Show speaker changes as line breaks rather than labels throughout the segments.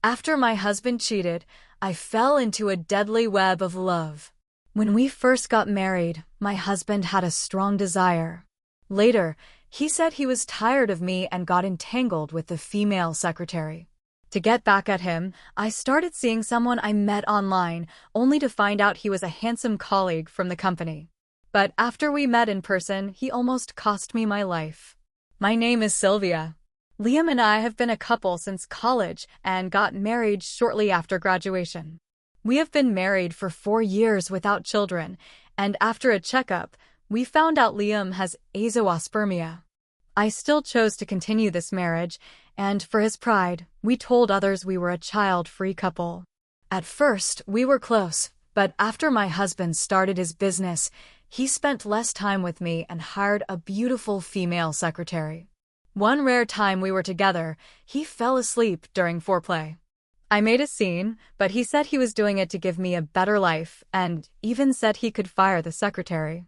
After my husband cheated, I fell into a deadly web of love. When we first got married, my husband had a strong desire. Later, he said he was tired of me and got entangled with the female secretary. To get back at him, I started seeing someone I met online, only to find out he was a handsome colleague from the company. But after we met in person, he almost cost me my life. My name is Sylvia. Liam and I have been a couple since college and got married shortly after graduation. We have been married for 4 years without children, and after a checkup, we found out Liam has azoospermia. I still chose to continue this marriage, and for his pride, we told others we were a child-free couple. At first, we were close, but after my husband started his business, he spent less time with me and hired a beautiful female secretary. One rare time we were together, he fell asleep during foreplay. I made a scene, but he said he was doing it to give me a better life and even said he could fire the secretary.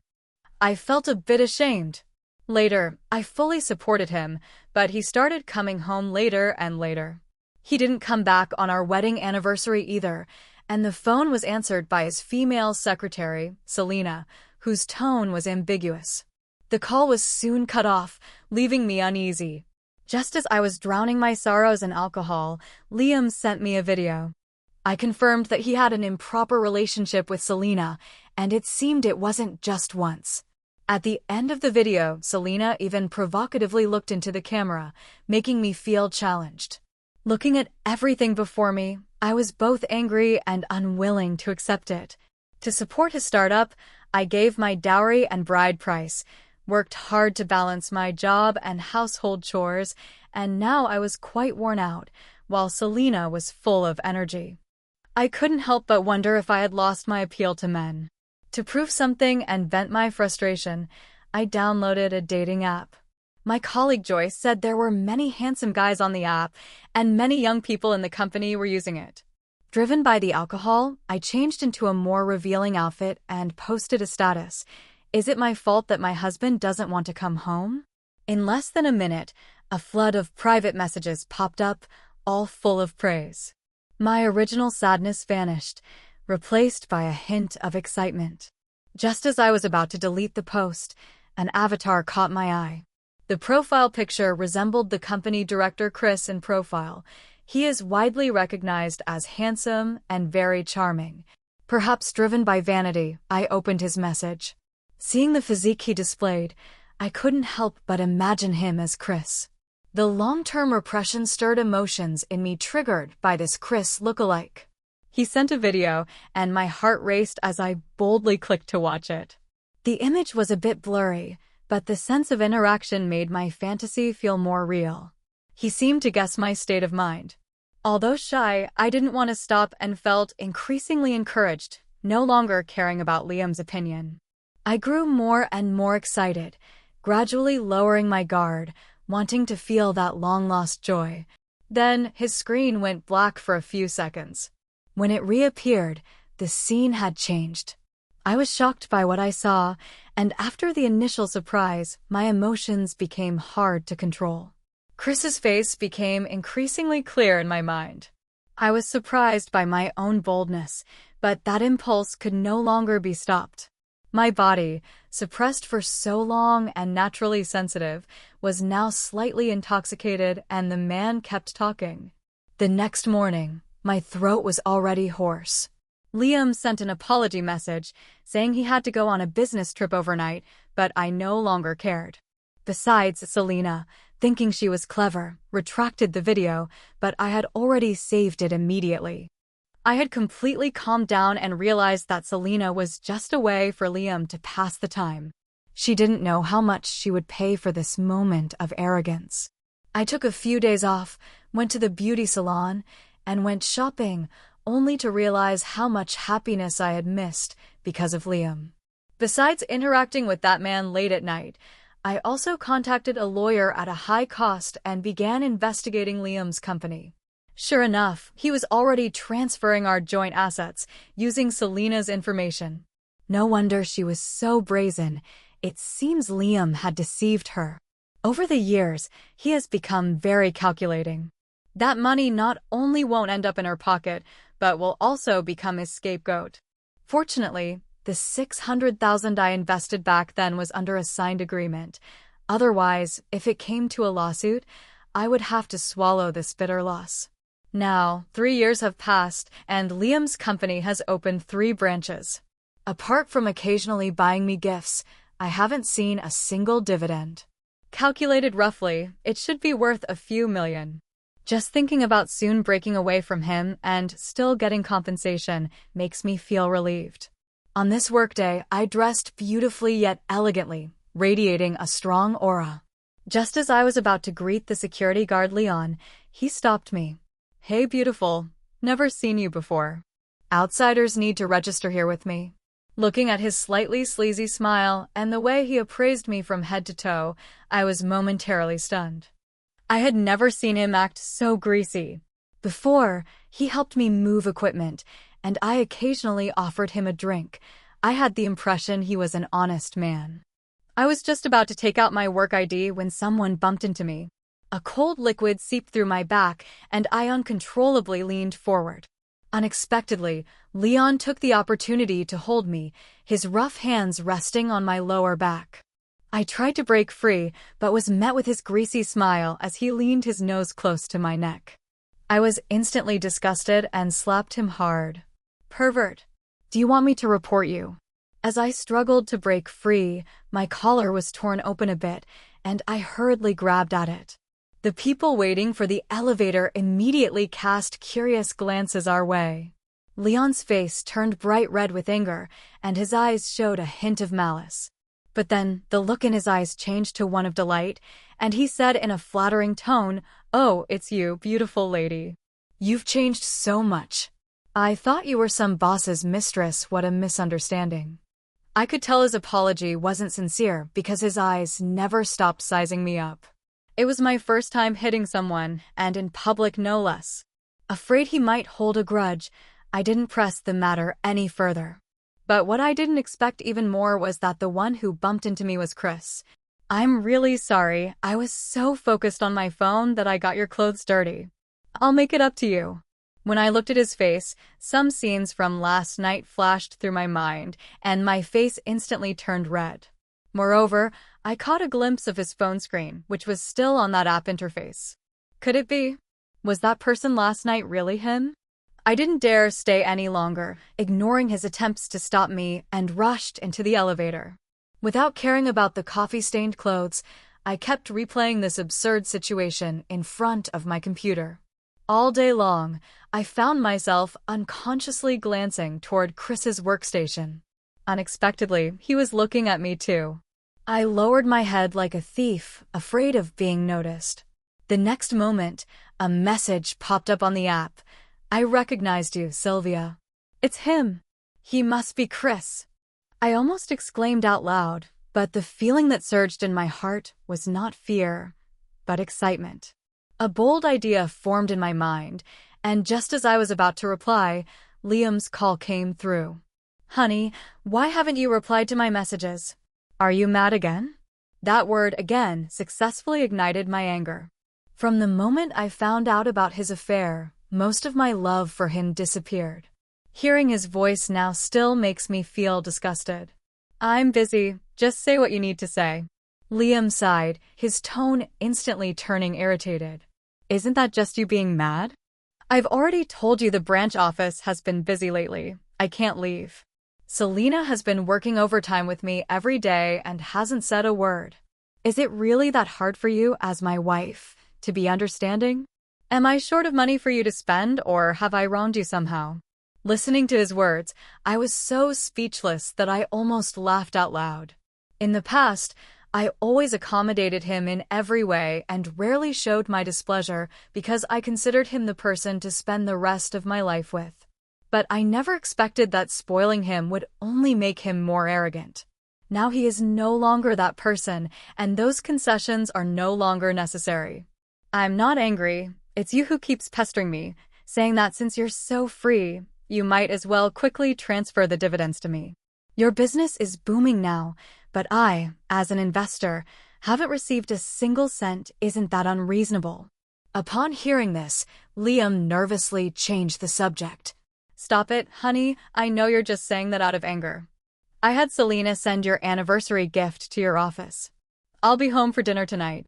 I felt a bit ashamed. Later, I fully supported him, but he started coming home later and later. He didn't come back on our wedding anniversary either, and the phone was answered by his female secretary, Selena, whose tone was ambiguous. The call was soon cut off, leaving me uneasy. Just as I was drowning my sorrows in alcohol, Liam sent me a video. I confirmed that he had an improper relationship with Selena, and it seemed it wasn't just once. At the end of the video, Selena even provocatively looked into the camera, making me feel challenged. Looking at everything before me, I was both angry and unwilling to accept it. To support his startup, I gave my dowry and bride price, worked hard to balance my job and household chores, and now I was quite worn out, while Selena was full of energy. I couldn't help but wonder if I had lost my appeal to men. To prove something and vent my frustration, I downloaded a dating app. My colleague Joyce said there were many handsome guys on the app, and many young people in the company were using it. Driven by the alcohol, I changed into a more revealing outfit and posted a status. Is it my fault that my husband doesn't want to come home? In less than a minute, a flood of private messages popped up, all full of praise. My original sadness vanished, replaced by a hint of excitement. Just as I was about to delete the post, an avatar caught my eye. The profile picture resembled the company director Chris in profile. He is widely recognized as handsome and very charming. Perhaps driven by vanity, I opened his message. Seeing the physique he displayed, I couldn't help but imagine him as Chris. The long-term repression stirred emotions in me triggered by this Chris lookalike. He sent a video, and my heart raced as I boldly clicked to watch it. The image was a bit blurry, but the sense of interaction made my fantasy feel more real. He seemed to guess my state of mind. Although shy, I didn't want to stop and felt increasingly encouraged, no longer caring about Liam's opinion. I grew more and more excited, gradually lowering my guard, wanting to feel that long-lost joy. Then his screen went black for a few seconds. When it reappeared, the scene had changed. I was shocked by what I saw, and after the initial surprise, my emotions became hard to control. Chris's face became increasingly clear in my mind. I was surprised by my own boldness, but that impulse could no longer be stopped. My body, suppressed for so long and naturally sensitive, was now slightly intoxicated, and the man kept talking. The next morning, my throat was already hoarse. Liam sent an apology message, saying he had to go on a business trip overnight, but I no longer cared. Besides, Selena, thinking she was clever, retracted the video, but I had already saved it immediately. I had completely calmed down and realized that Selena was just a way for Liam to pass the time. She didn't know how much she would pay for this moment of arrogance. I took a few days off, went to the beauty salon, and went shopping, only to realize how much happiness I had missed because of Liam. Besides interacting with that man late at night, I also contacted a lawyer at a high cost and began investigating Liam's company. Sure enough, he was already transferring our joint assets, using Selena's information. No wonder she was so brazen. It seems Liam had deceived her. Over the years, he has become very calculating. That money not only won't end up in her pocket, but will also become his scapegoat. Fortunately, the $600,000 I invested back then was under a signed agreement. Otherwise, if it came to a lawsuit, I would have to swallow this bitter loss. Now, 3 years have passed, and Liam's company has opened 3 branches. Apart from occasionally buying me gifts, I haven't seen a single dividend. Calculated roughly, it should be worth a few million. Just thinking about soon breaking away from him and still getting compensation makes me feel relieved. On this workday, I dressed beautifully yet elegantly, radiating a strong aura. Just as I was about to greet the security guard Leon, he stopped me. "Hey, beautiful. Never seen you before. Outsiders need to register here with me." Looking at his slightly sleazy smile and the way he appraised me from head to toe, I was momentarily stunned. I had never seen him act so greasy. Before, he helped me move equipment, and I occasionally offered him a drink. I had the impression he was an honest man. I was just about to take out my work ID when someone bumped into me. A cold liquid seeped through my back, and I uncontrollably leaned forward. Unexpectedly, Leon took the opportunity to hold me, his rough hands resting on my lower back. I tried to break free, but was met with his greasy smile as he leaned his nose close to my neck. I was instantly disgusted and slapped him hard. "Pervert. Do you want me to report you?" As I struggled to break free, my collar was torn open a bit, and I hurriedly grabbed at it. The people waiting for the elevator immediately cast curious glances our way. Leon's face turned bright red with anger, and his eyes showed a hint of malice. But then the look in his eyes changed to one of delight, and he said in a flattering tone, "Oh, it's you, beautiful lady. You've changed so much. I thought you were some boss's mistress. What a misunderstanding." I could tell his apology wasn't sincere because his eyes never stopped sizing me up. It was my first time hitting someone, and in public no less. Afraid he might hold a grudge, I didn't press the matter any further. But what I didn't expect even more was that the one who bumped into me was Chris. "I'm really sorry. I was so focused on my phone that I got your clothes dirty. I'll make it up to you." When I looked at his face, some scenes from last night flashed through my mind, and my face instantly turned red. Moreover, I caught a glimpse of his phone screen, which was still on that app interface. Could it be? Was that person last night really him? I didn't dare stay any longer, ignoring his attempts to stop me, and rushed into the elevator. Without caring about the coffee-stained clothes, I kept replaying this absurd situation in front of my computer. All day long, I found myself unconsciously glancing toward Chris's workstation. Unexpectedly, he was looking at me too. I lowered my head like a thief, afraid of being noticed. The next moment, a message popped up on the app. "I recognized you, Sylvia." "It's him. He must be Chris." I almost exclaimed out loud, but the feeling that surged in my heart was not fear, but excitement. A bold idea formed in my mind, and just as I was about to reply, Liam's call came through. "Honey, why haven't you replied to my messages? Are you mad again?" That word again successfully ignited my anger. From the moment I found out about his affair, most of my love for him disappeared. Hearing his voice now still makes me feel disgusted. "I'm busy. Just say what you need to say." Liam sighed, his tone instantly turning irritated. "Isn't that just you being mad? I've already told you the branch office has been busy lately. I can't leave. Selena has been working overtime with me every day and hasn't said a word. Is it really that hard for you, as my wife, to be understanding? Am I short of money for you to spend, or have I wronged you somehow?" Listening to his words, I was so speechless that I almost laughed out loud. In the past, I always accommodated him in every way and rarely showed my displeasure because I considered him the person to spend the rest of my life with. But I never expected that spoiling him would only make him more arrogant. Now he is no longer that person, and those concessions are no longer necessary. "I'm not angry. It's you who keeps pestering me, saying that since you're so free, you might as well quickly transfer the dividends to me. Your business is booming now, but I, as an investor, haven't received a single cent. Isn't that unreasonable?" Upon hearing this, Liam nervously changed the subject. Stop it, honey. I know you're just saying that out of anger. I had Selena send your anniversary gift to your office. I'll be home for dinner tonight.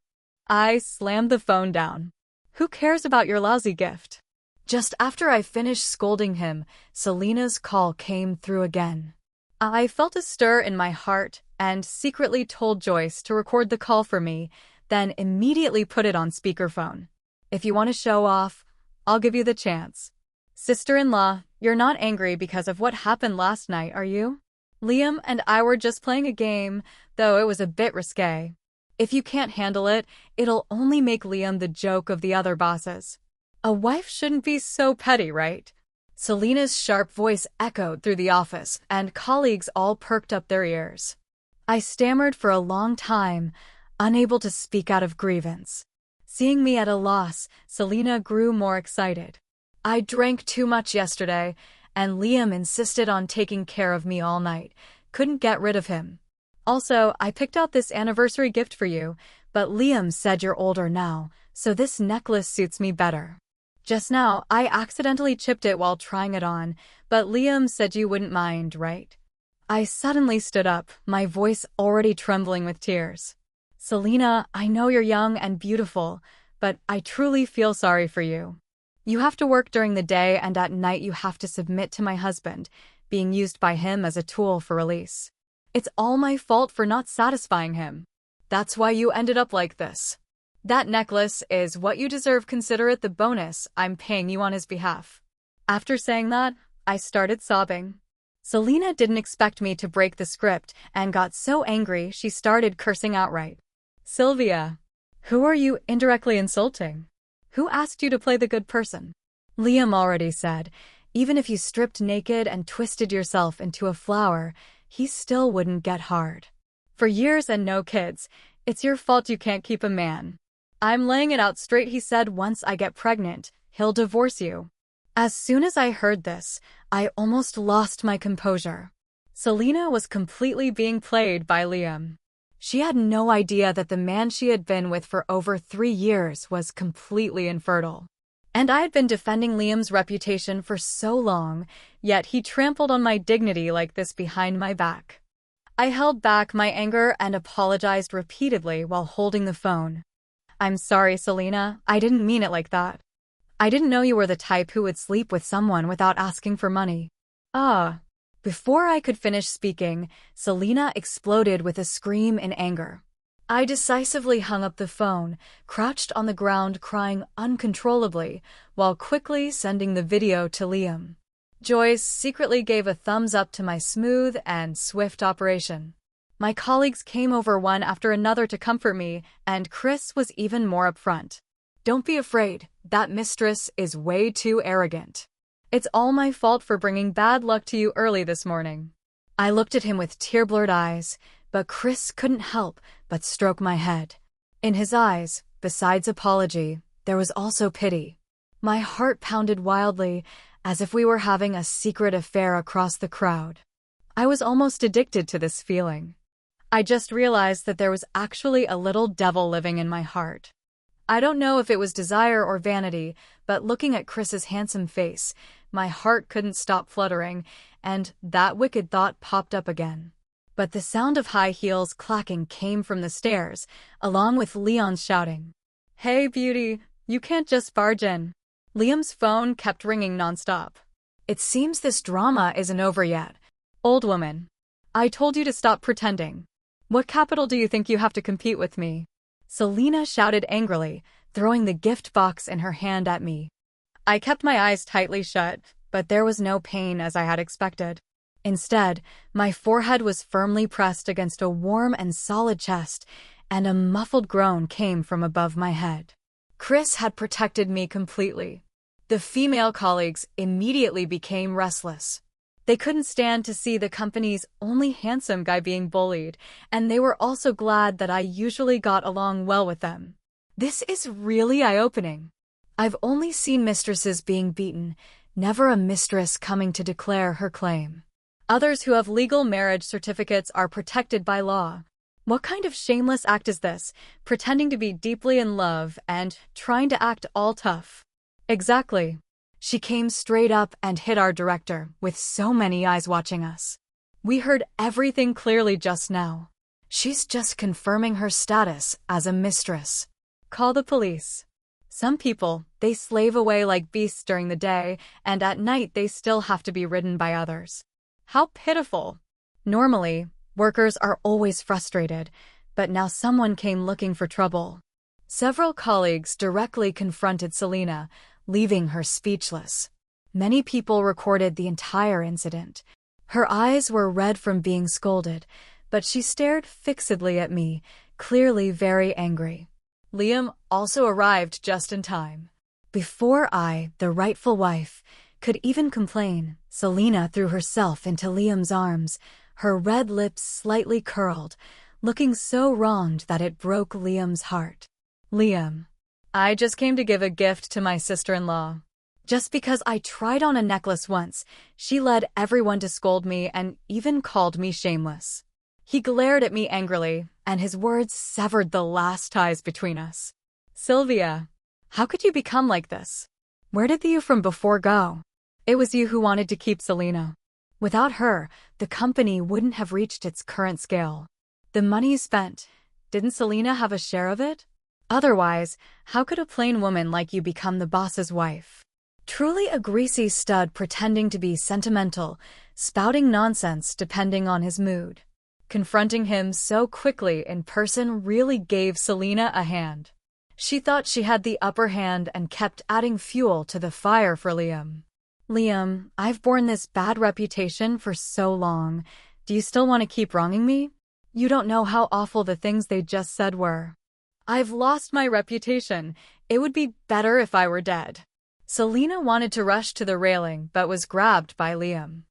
I slammed the phone down. Who cares about your lousy gift? Just after I finished scolding him, Selena's call came through again. I felt a stir in my heart and secretly told Joyce to record the call for me, then immediately put it on speakerphone. If you want to show off, I'll give you the chance. Sister-in-law, you're not angry because of what happened last night, are you? Liam and I were just playing a game, though it was a bit risque. If you can't handle it, it'll only make Liam the joke of the other bosses. A wife shouldn't be so petty, right? Selena's sharp voice echoed through the office, and colleagues all perked up their ears. I stammered for a long time, unable to speak out of grievance. Seeing me at a loss, Selena grew more excited. I drank too much yesterday, and Liam insisted on taking care of me all night. Couldn't get rid of him. Also, I picked out this anniversary gift for you, but Liam said you're older now, so this necklace suits me better. Just now, I accidentally chipped it while trying it on, but Liam said you wouldn't mind, right? I suddenly stood up, my voice already trembling with tears. Selena, I know you're young and beautiful, but I truly feel sorry for you. You have to work during the day, and at night you have to submit to my husband, being used by him as a tool for release. It's all my fault for not satisfying him. That's why you ended up like this. That necklace is what you deserve. Consider it the bonus I'm paying you on his behalf. After saying that, I started sobbing. Selena didn't expect me to break the script and got so angry she started cursing outright. Sylvia, who are you indirectly insulting? Who asked you to play the good person? Liam already said, even if you stripped naked and twisted yourself into a flower, he still wouldn't get hard. For years and no kids, it's your fault you can't keep a man. I'm laying it out straight, he said. Once I get pregnant, he'll divorce you. As soon as I heard this, I almost lost my composure. Selena was completely being played by Liam. She had no idea that the man she had been with for over 3 years was completely infertile. And I had been defending Liam's reputation for so long, yet he trampled on my dignity like this behind my back. I held back my anger and apologized repeatedly while holding the phone. I'm sorry, Selena, I didn't mean it like that. I didn't know you were the type who would sleep with someone without asking for money. Before I could finish speaking, Selena exploded with a scream in anger. I decisively hung up the phone, crouched on the ground crying uncontrollably, while quickly sending the video to Liam. Joyce secretly gave a thumbs up to my smooth and swift operation. My colleagues came over one after another to comfort me, and Chris was even more upfront. Don't be afraid, that mistress is way too arrogant. It's all my fault for bringing bad luck to you early this morning. I looked at him with tear-blurred eyes, but Chris couldn't help but stroke my head. In his eyes, besides apology, there was also pity. My heart pounded wildly, as if we were having a secret affair across the crowd. I was almost addicted to this feeling. I just realized that there was actually a little devil living in my heart. I don't know if it was desire or vanity, but looking at Chris's handsome face, my heart couldn't stop fluttering, and that wicked thought popped up again. But the sound of high heels clacking came from the stairs, along with Leon's shouting. Hey, beauty, you can't just barge in. Liam's phone kept ringing nonstop. It seems this drama isn't over yet. Old woman. I told you to stop pretending. What capital do you think you have to compete with me? Selena shouted angrily, throwing the gift box in her hand at me. I kept my eyes tightly shut, but there was no pain as I had expected. Instead, my forehead was firmly pressed against a warm and solid chest, and a muffled groan came from above my head. Chris had protected me completely. The female colleagues immediately became restless. They couldn't stand to see the company's only handsome guy being bullied, and they were also glad that I usually got along well with them. This is really eye-opening. I've only seen mistresses being beaten, never a mistress coming to declare her claim. Others who have legal marriage certificates are protected by law. What kind of shameless act is this, pretending to be deeply in love and trying to act all tough? Exactly. She came straight up and hit our director, with so many eyes watching us. We heard everything clearly just now. She's just confirming her status as a mistress. Call the police. Some people, they slave away like beasts during the day, and at night they still have to be ridden by others. How pitiful. Normally, workers are always frustrated, but now someone came looking for trouble. Several colleagues directly confronted Selena, leaving her speechless. Many people recorded the entire incident. Her eyes were red from being scolded, but she stared fixedly at me, clearly very angry. Liam also arrived just in time. Before I, the rightful wife, could even complain, Selena threw herself into Liam's arms, her red lips slightly curled, looking so wronged that it broke Liam's heart. Liam, I just came to give a gift to my sister-in-law. Just because I tried on a necklace once, she led everyone to scold me and even called me shameless. He glared at me angrily, and his words severed the last ties between us. Sylvia, how could you become like this? Where did the you from before go? It was you who wanted to keep Selena. Without her, the company wouldn't have reached its current scale. The money you spent, didn't Selena have a share of it? Otherwise, how could a plain woman like you become the boss's wife? Truly a greasy stud pretending to be sentimental, spouting nonsense depending on his mood. Confronting him so quickly in person really gave Selena a hand. She thought she had the upper hand and kept adding fuel to the fire for Liam. Liam, I've borne this bad reputation for so long. Do you still want to keep wronging me? You don't know how awful the things they just said were. I've lost my reputation. It would be better if I were dead. Selena wanted to rush to the railing but was grabbed by Liam.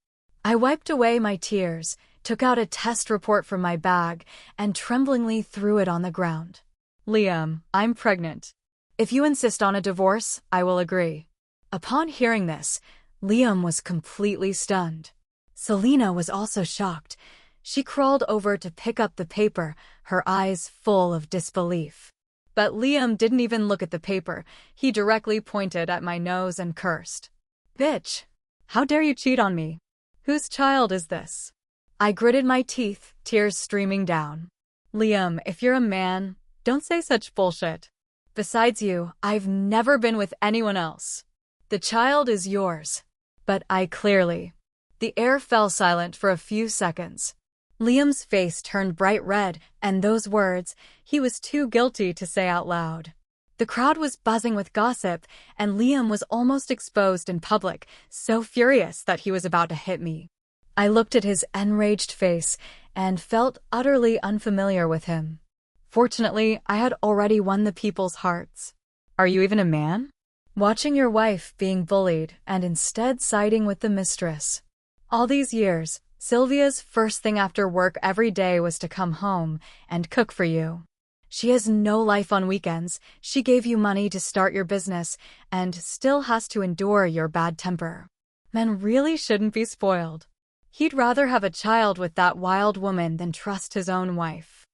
I wiped away my tears, took out a test report from my bag, and tremblingly threw it on the ground. Liam, I'm pregnant. If you insist on a divorce, I will agree. Upon hearing this, Liam was completely stunned. Selena was also shocked. She crawled over to pick up the paper, her eyes full of disbelief. But Liam didn't even look at the paper. He directly pointed at my nose and cursed. Bitch! How dare you cheat on me? Whose child is this? I gritted my teeth, tears streaming down. Liam, if you're a man, don't say such bullshit. Besides you, I've never been with anyone else. The child is yours. But I clearly. The air fell silent for a few seconds. Liam's face turned bright red, and those words, he was too guilty to say out loud. The crowd was buzzing with gossip, and Liam was almost exposed in public, so furious that he was about to hit me. I looked at his enraged face and felt utterly unfamiliar with him. Fortunately, I had already won the people's hearts. Are you even a man? Watching your wife being bullied and instead siding with the mistress. All these years, Sylvia's first thing after work every day was to come home and cook for you. She has no life on weekends. She gave you money to start your business and still has to endure your bad temper. Men really shouldn't be spoiled. He'd rather have a child with that wild woman than trust his own wife.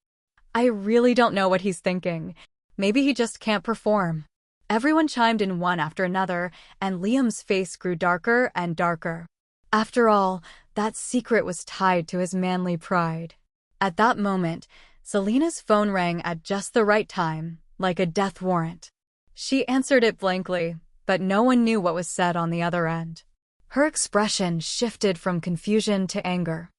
I really don't know what he's thinking. Maybe he just can't perform. Everyone chimed in one after another, and Liam's face grew darker and darker. After all, that secret was tied to his manly pride. At that moment, Selena's phone rang at just the right time, like a death warrant. She answered it blankly, but no one knew what was said on the other end. Her expression shifted from confusion to anger.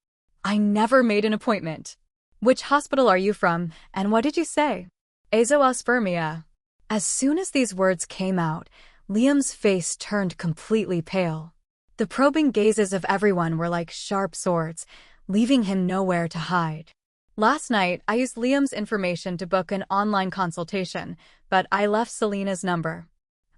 I never made an appointment. Which hospital are you from, and what did you say? Azoospermia. As soon as these words came out, Liam's face turned completely pale. The probing gazes of everyone were like sharp swords, leaving him nowhere to hide. Last night, I used Liam's information to book an online consultation, but I left Selena's number.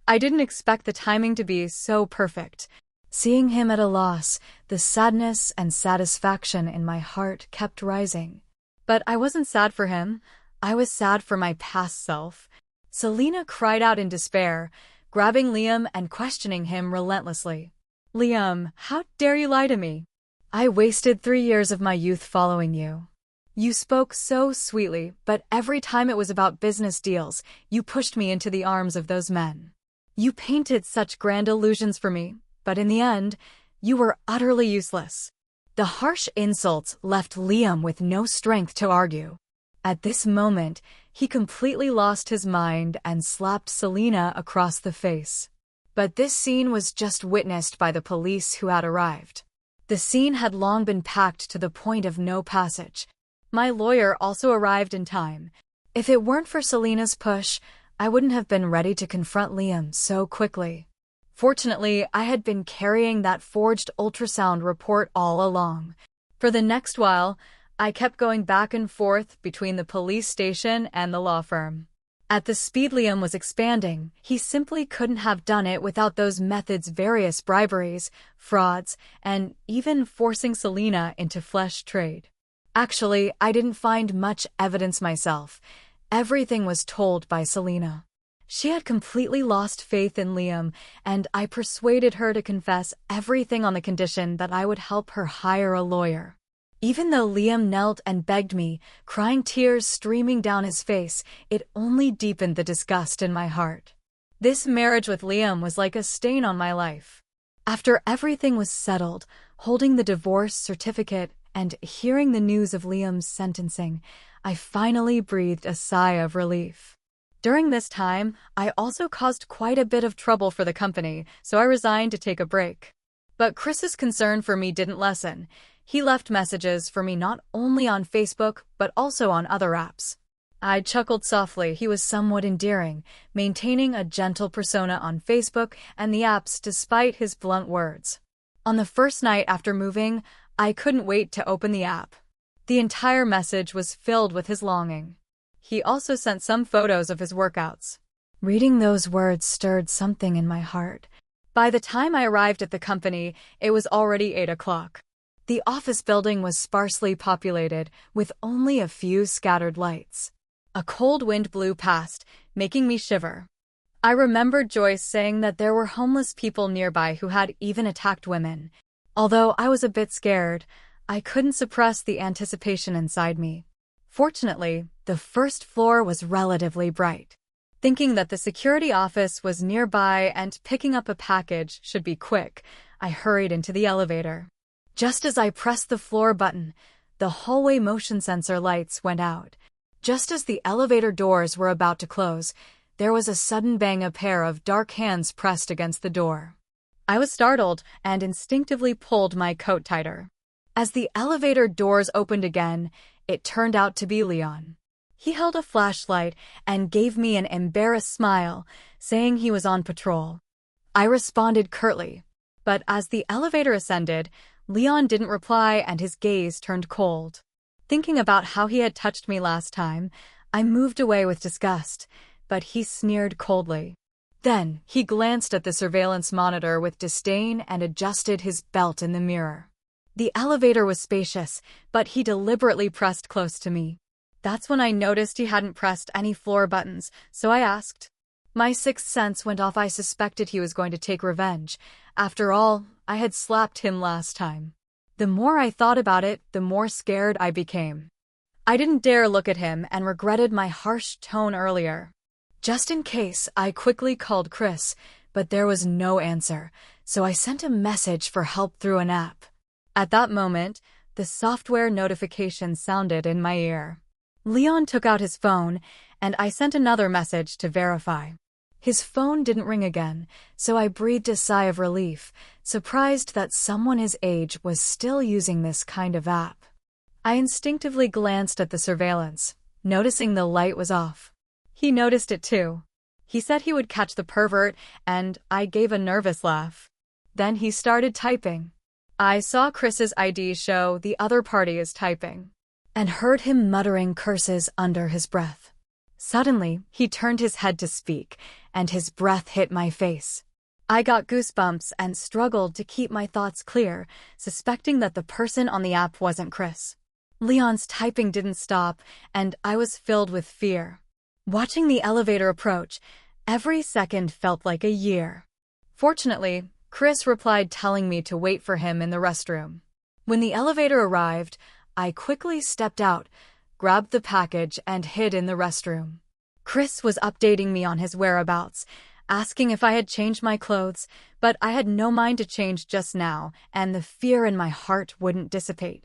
I didn't expect the timing to be so perfect. Seeing him at a loss, the sadness and satisfaction in my heart kept rising. But I wasn't sad for him. I was sad for my past self. Selena cried out in despair, grabbing Liam and questioning him relentlessly. Liam, how dare you lie to me? I wasted 3 years of my youth following you. You spoke so sweetly, but every time it was about business deals, you pushed me into the arms of those men. You painted such grand illusions for me, but in the end, you were utterly useless." The harsh insults left Liam with no strength to argue. At this moment, he completely lost his mind and slapped Selena across the face. But this scene was just witnessed by the police who had arrived. The scene had long been packed to the point of no passage. My lawyer also arrived in time. If it weren't for Selena's push, I wouldn't have been ready to confront Liam so quickly. Fortunately, I had been carrying that forged ultrasound report all along. For the next while, I kept going back and forth between the police station and the law firm. At the speed Liam was expanding, he simply couldn't have done it without those methods, various briberies, frauds, and even forcing Selena into flesh trade. Actually, I didn't find much evidence myself. Everything was told by Selena. She had completely lost faith in Liam, and I persuaded her to confess everything on the condition that I would help her hire a lawyer. Even though Liam knelt and begged me, crying tears streaming down his face, it only deepened the disgust in my heart. This marriage with Liam was like a stain on my life. After everything was settled, holding the divorce certificate and hearing the news of Liam's sentencing, I finally breathed a sigh of relief. During this time, I also caused quite a bit of trouble for the company, so I resigned to take a break. But Chris's concern for me didn't lessen. He left messages for me not only on Facebook, but also on other apps. I chuckled softly. He was somewhat endearing, maintaining a gentle persona on Facebook and the apps despite his blunt words. On the first night after moving, I couldn't wait to open the app. The entire message was filled with his longing. He also sent some photos of his workouts. Reading those words stirred something in my heart. By the time I arrived at the company, it was already 8 o'clock. The office building was sparsely populated, with only a few scattered lights. A cold wind blew past, making me shiver. I remembered Joyce saying that there were homeless people nearby who had even attacked women. Although I was a bit scared, I couldn't suppress the anticipation inside me. Fortunately, the first floor was relatively bright. Thinking that the security office was nearby and picking up a package should be quick, I hurried into the elevator. Just as I pressed the floor button, the hallway motion sensor lights went out. Just as the elevator doors were about to close, there was a sudden bang. A pair of dark hands pressed against the door. I was startled and instinctively pulled my coat tighter. As the elevator doors opened again, it turned out to be Leon. He held a flashlight and gave me an embarrassed smile, saying he was on patrol. I responded curtly, but as the elevator ascended, Leon didn't reply and his gaze turned cold. Thinking about how he had touched me last time, I moved away with disgust, but he sneered coldly. Then, he glanced at the surveillance monitor with disdain and adjusted his belt in the mirror. The elevator was spacious, but he deliberately pressed close to me. That's when I noticed he hadn't pressed any floor buttons, so I asked. My sixth sense went off. I suspected he was going to take revenge. After all, I had slapped him last time. The more I thought about it, the more scared I became. I didn't dare look at him and regretted my harsh tone earlier. Just in case, I quickly called Chris, but there was no answer, so I sent a message for help through an app. At that moment, the software notification sounded in my ear. Leon took out his phone, and I sent another message to verify. His phone didn't ring again, so I breathed a sigh of relief, surprised that someone his age was still using this kind of app. I instinctively glanced at the surveillance, noticing the light was off. He noticed it too. He said he would catch the pervert, and I gave a nervous laugh. Then he started typing. I saw Chris's ID show the other party is typing, and heard him muttering curses under his breath. Suddenly, he turned his head to speak, and his breath hit my face. I got goosebumps and struggled to keep my thoughts clear, suspecting that the person on the app wasn't Chris. Leon's typing didn't stop, and I was filled with fear. Watching the elevator approach, every second felt like a year. Fortunately, Chris replied telling me to wait for him in the restroom. When the elevator arrived, I quickly stepped out, grabbed the package, and hid in the restroom. Chris was updating me on his whereabouts, asking if I had changed my clothes, but I had no mind to change just now, and the fear in my heart wouldn't dissipate.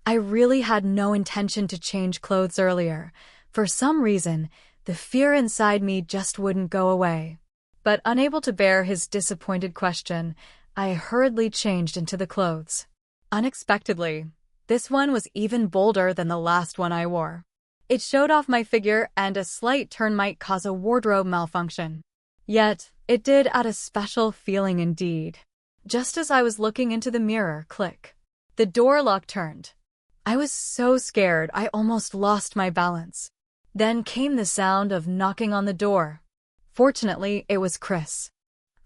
I really had no intention to change clothes earlier. For some reason, the fear inside me just wouldn't go away. But unable to bear his disappointed question, I hurriedly changed into the clothes. Unexpectedly, this one was even bolder than the last one I wore. It showed off my figure, and a slight turn might cause a wardrobe malfunction. Yet, it did add a special feeling indeed. Just as I was looking into the mirror, click. The door lock turned. I was so scared I almost lost my balance. Then came the sound of knocking on the door. Fortunately, it was Chris.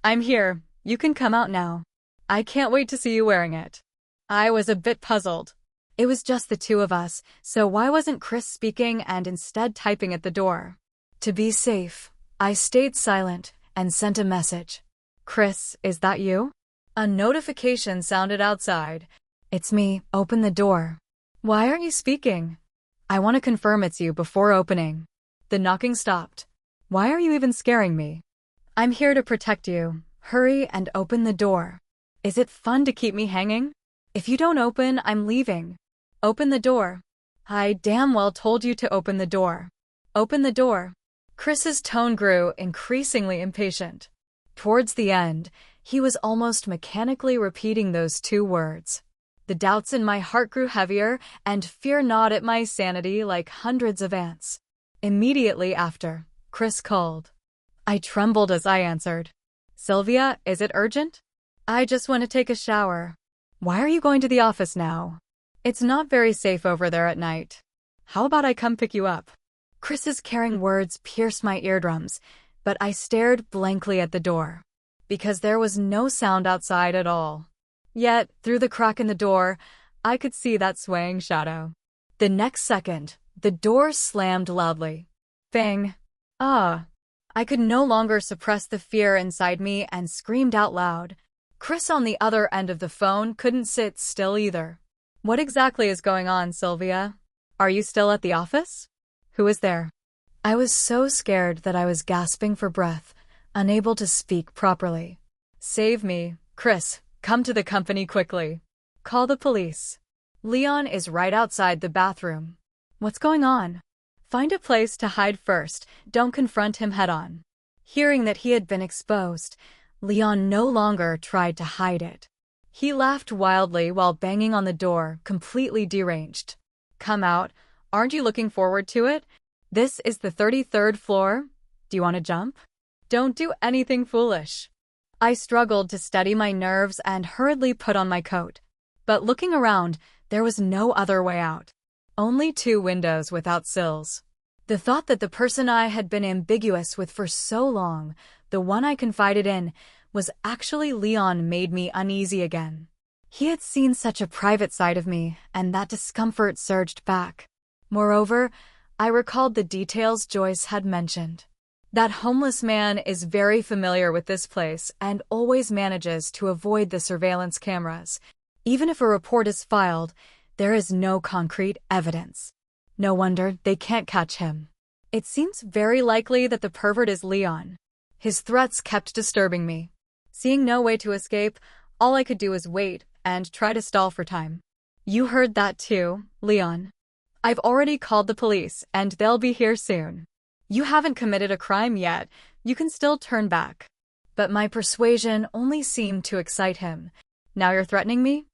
"I'm here. You can come out now. I can't wait to see you wearing it." I was a bit puzzled. It was just the two of us, so why wasn't Chris speaking and instead typing at the door? To be safe, I stayed silent and sent a message. "Chris, is that you?" A notification sounded outside. "It's me. Open the door." "Why aren't you speaking?" "I want to confirm it's you before opening." The knocking stopped. "Why are you even scaring me?" "I'm here to protect you. Hurry and open the door." "Is it fun to keep me hanging?" "If you don't open, I'm leaving." "Open the door." "I damn well told you to open the door." "Open the door." Chris's tone grew increasingly impatient. Towards the end, he was almost mechanically repeating those two words. The doubts in my heart grew heavier, and fear gnawed at my sanity like hundreds of ants. Immediately after, Chris called. I trembled as I answered. "Sylvia, is it urgent?" "I just want to take a shower." "Why are you going to the office now?" "It's not very safe over there at night." "How about I come pick you up?" Chris's caring words pierced my eardrums, but I stared blankly at the door, because there was no sound outside at all. Yet, through the crack in the door, I could see that swaying shadow. The next second, the door slammed loudly. Bang! Ah! I could no longer suppress the fear inside me and screamed out loud. Chris on the other end of the phone couldn't sit still either. "What exactly is going on, Sylvia? Are you still at the office? Who is there?" I was so scared that I was gasping for breath, unable to speak properly. "Save me, Chris. Come to the company quickly. Call the police. Leon is right outside the bathroom." "What's going on?" "Find a place to hide first. Don't confront him head-on." Hearing that he had been exposed, Leon no longer tried to hide it. He laughed wildly while banging on the door, completely deranged. "Come out. Aren't you looking forward to it? This is the 33rd floor. Do you want to jump?" "Don't do anything foolish." I struggled to steady my nerves and hurriedly put on my coat. But looking around, there was no other way out. Only two windows without sills. The thought that the person I had been ambiguous with for so long, the one I confided in, was actually Leon made me uneasy again. He had seen such a private side of me, and that discomfort surged back. Moreover, I recalled the details Joyce had mentioned. That homeless man is very familiar with this place and always manages to avoid the surveillance cameras. Even if a report is filed, there is no concrete evidence. No wonder they can't catch him. It seems very likely that the pervert is Leon. His threats kept disturbing me. Seeing no way to escape, all I could do was wait and try to stall for time. "You heard that too, Leon. I've already called the police, and they'll be here soon. You haven't committed a crime yet. You can still turn back." But my persuasion only seemed to excite him. "Now you're threatening me?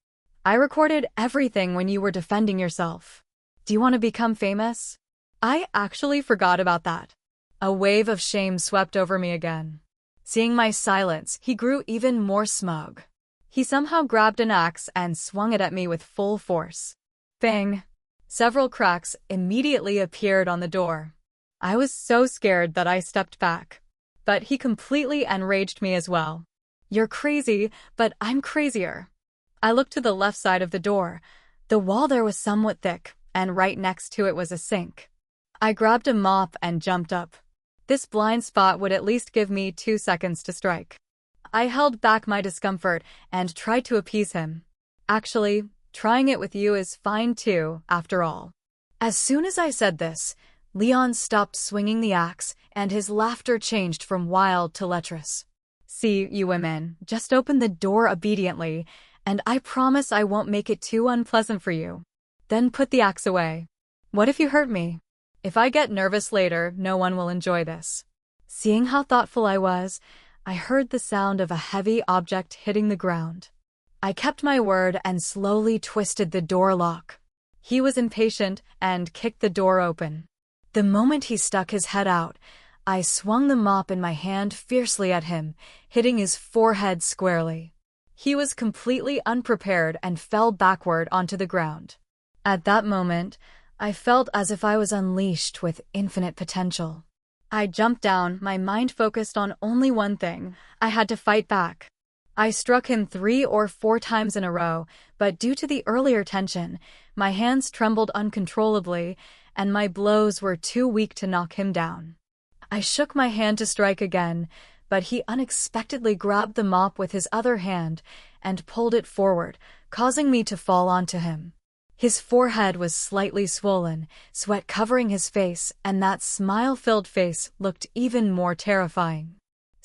I recorded everything when you were defending yourself. Do you want to become famous?" I actually forgot about that. A wave of shame swept over me again. Seeing my silence, he grew even more smug. He somehow grabbed an axe and swung it at me with full force. Bang! Several cracks immediately appeared on the door. I was so scared that I stepped back. But he completely enraged me as well. "You're crazy, but I'm crazier." I looked to the left side of the door. The wall there was somewhat thick, and right next to it was a sink. I grabbed a mop and jumped up. This blind spot would at least give me 2 seconds to strike. I held back my discomfort and tried to appease him. "Actually, Trying it with you is fine too, after all. As soon as I said this, Leon stopped swinging the axe, and his laughter changed from wild to lecherous. See, you women, just open the door obediently, and I promise I won't make it too unpleasant for you. Then put the axe away. What if you hurt me? If I get nervous later, no one will enjoy this. Seeing how thoughtful I was, I heard the sound of a heavy object hitting the ground. I kept my word and slowly twisted the door lock. He was impatient and kicked the door open. The moment he stuck his head out, I swung the mop in my hand fiercely at him, hitting his forehead squarely. He was completely unprepared and fell backward onto the ground. At that moment, I felt as if I was unleashed with infinite potential. I jumped down, my mind focused on only one thing. I had to fight back. I struck him 3 or 4 times in a row, but due to the earlier tension, my hands trembled uncontrollably, and my blows were too weak to knock him down. I shook my hand to strike again, but he unexpectedly grabbed the mop with his other hand and pulled it forward, causing me to fall onto him. His forehead was slightly swollen, sweat covering his face, and that smile-filled face looked even more terrifying.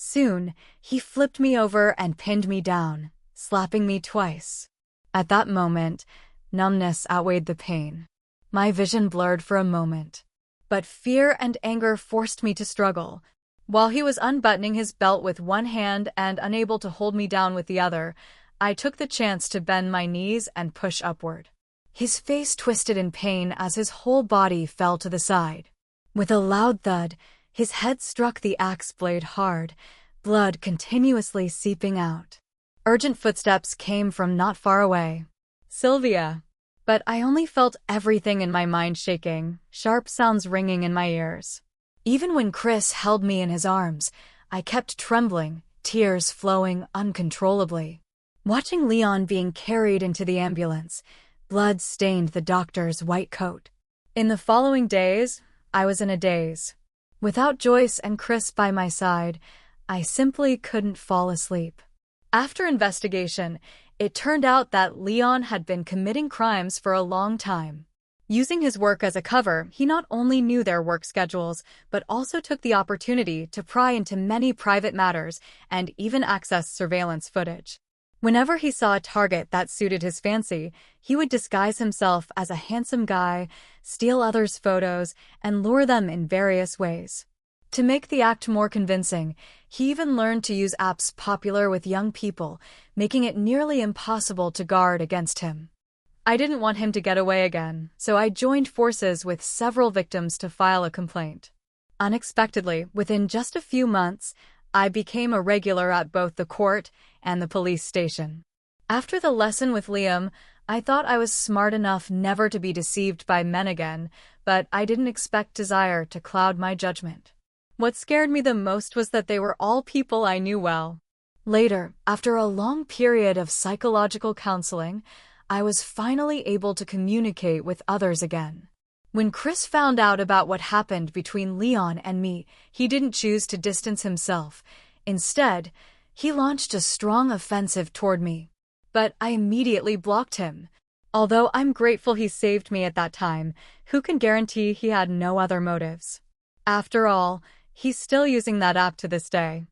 Soon, he flipped me over and pinned me down, slapping me twice. At that moment, numbness outweighed the pain. My vision blurred for a moment, but fear and anger forced me to struggle. While he was unbuttoning his belt with one hand and unable to hold me down with the other, I took the chance to bend my knees and push upward. His face twisted in pain as his whole body fell to the side. With a loud thud, his head struck the axe blade hard, blood continuously seeping out. Urgent footsteps came from not far away. Sylvia. But I only felt everything in my mind shaking, sharp sounds ringing in my ears. Even when Chris held me in his arms, I kept trembling, tears flowing uncontrollably. Watching Leon being carried into the ambulance, blood stained the doctor's white coat. In the following days, I was in a daze. Without Joyce and Chris by my side, I simply couldn't fall asleep. After investigation, it turned out that Leon had been committing crimes for a long time. Using his work as a cover, he not only knew their work schedules, but also took the opportunity to pry into many private matters and even access surveillance footage. Whenever he saw a target that suited his fancy, he would disguise himself as a handsome guy, steal others' photos, and lure them in various ways. To make the act more convincing, he even learned to use apps popular with young people, making it nearly impossible to guard against him. I didn't want him to get away again, so I joined forces with several victims to file a complaint. Unexpectedly, within just a few months, I became a regular at both the court and the police station. After the lesson with Liam, I thought I was smart enough never to be deceived by men again, but I didn't expect desire to cloud my judgment. What scared me the most was that they were all people I knew well. Later, after a long period of psychological counseling, I was finally able to communicate with others again. When Chris found out about what happened between Leon and me, he didn't choose to distance himself. Instead, he launched a strong offensive toward me. But I immediately blocked him. Although I'm grateful he saved me at that time, who can guarantee he had no other motives? After all, he's still using that app to this day.